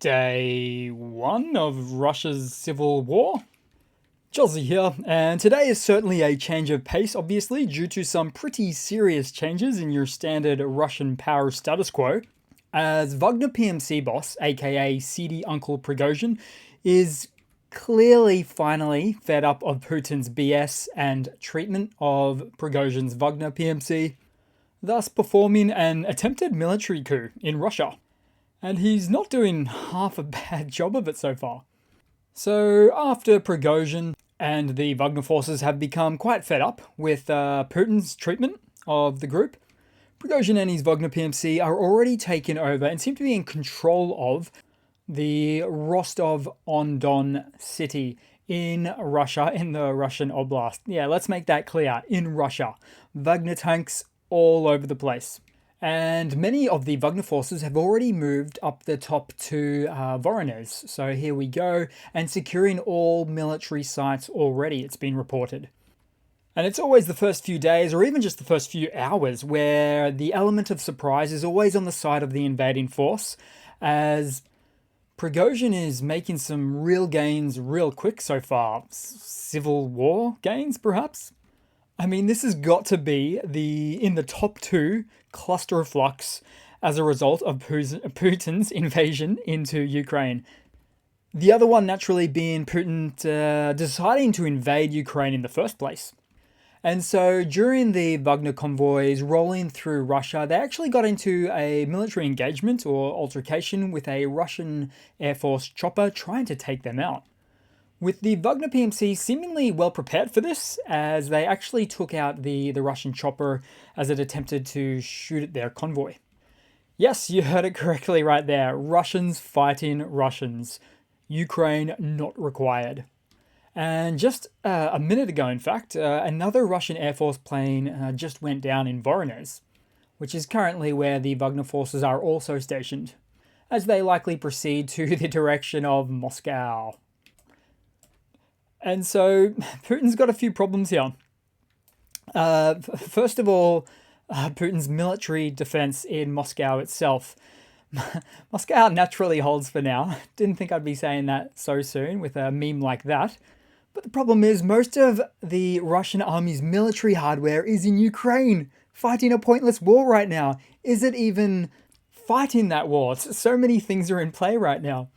Day 1 of Russia's civil war. Chelsea here, and today is certainly a change of pace, obviously, due to some pretty serious changes in your standard Russian power status quo, as Wagner PMC boss, aka seedy Uncle Prigozhin, is clearly finally fed up of Putin's BS and treatment of Prigozhin's Wagner PMC, thus performing an attempted military coup in Russia. And he's not doing half a bad job of it so far. So after Prigozhin and the Wagner forces have become quite fed up with Putin's treatment of the group, Prigozhin and his Wagner PMC are already taken over and seem to be in control of the Rostov-on-Don city in Russia, in the Russian Oblast. Yeah, let's make that clear. In Russia. Wagner tanks all over the place. And many of the Wagner forces have already moved up the top to Voronezh. So here we go, and securing all military sites already, it's been reported. And it's always the first few days, or even just the first few hours, where the element of surprise is always on the side of the invading force, as Prigozhin is making some real gains real quick so far. Civil war gains, perhaps? I mean, this has got to be in the top 2 cluster of flux as a result of Putin's invasion into Ukraine. The other one naturally being Putin deciding to invade Ukraine in the first place. And so during the Wagner convoys rolling through Russia, they actually got into a military engagement or altercation with a Russian Air Force chopper trying to take them out. With the Wagner PMC seemingly well prepared for this, as they actually took out the Russian chopper as it attempted to shoot at their convoy. Yes, you heard it correctly right there. Russians fighting Russians. Ukraine not required. And just a minute ago, in fact, another Russian Air Force plane just went down in Voronezh, which is currently where the Wagner forces are also stationed, as they likely proceed to the direction of Moscow. And so Putin's got a few problems here. First of all, Putin's military defense in Moscow itself. Moscow naturally holds for now. Didn't think I'd be saying that so soon with a meme like that. But the problem is most of the Russian army's military hardware is in Ukraine, fighting a pointless war right now. Is it even fighting that war? So many things are in play right now.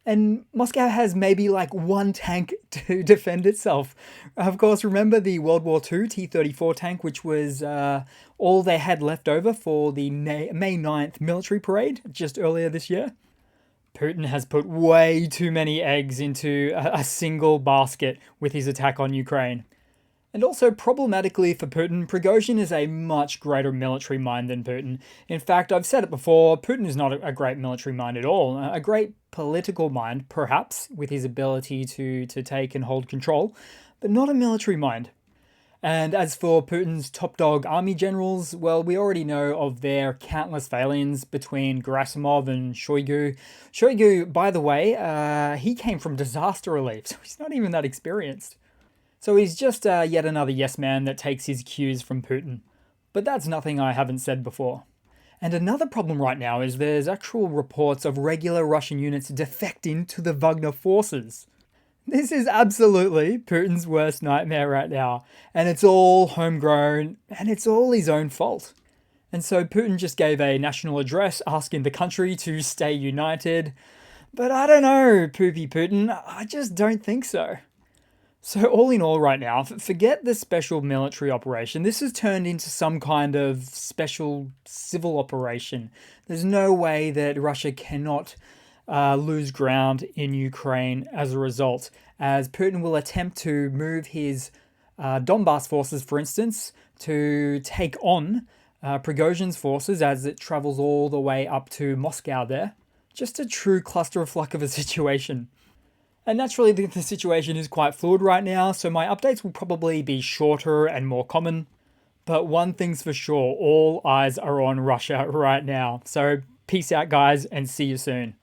And Moscow has maybe like one tank to defend itself. Of course, remember the World War II T-34 tank, which was all they had left over for the May 9th military parade just earlier this year? Putin has put way too many eggs into a single basket with his attack on Ukraine. And also, problematically for Putin, Prigozhin is a much greater military mind than Putin. In fact, I've said it before, Putin is not a great military mind at all. A great political mind, perhaps, with his ability to take and hold control, but not a military mind. And as for Putin's top dog army generals, well, we already know of their countless failings between Gerasimov and Shoigu. Shoigu, by the way, he came from disaster relief, so he's not even that experienced. So he's just yet another yes man that takes his cues from Putin. But that's nothing I haven't said before. And another problem right now is there's actual reports of regular Russian units defecting to the Wagner forces. This is absolutely Putin's worst nightmare right now. And it's all homegrown, and it's all his own fault. And so Putin just gave a national address asking the country to stay united. But I don't know, Poopy Putin, I just don't think so. So all in all right now, forget the special military operation. This has turned into some kind of special civil operation. There's no way that Russia cannot lose ground in Ukraine as a result, as Putin will attempt to move his Donbass forces, for instance, to take on Prigozhin's forces as it travels all the way up to Moscow there. Just a true clusterfuck of a situation. And naturally, the situation is quite fluid right now, so my updates will probably be shorter and more common. But one thing's for sure, all eyes are on Russia right now. So peace out, guys, and see you soon.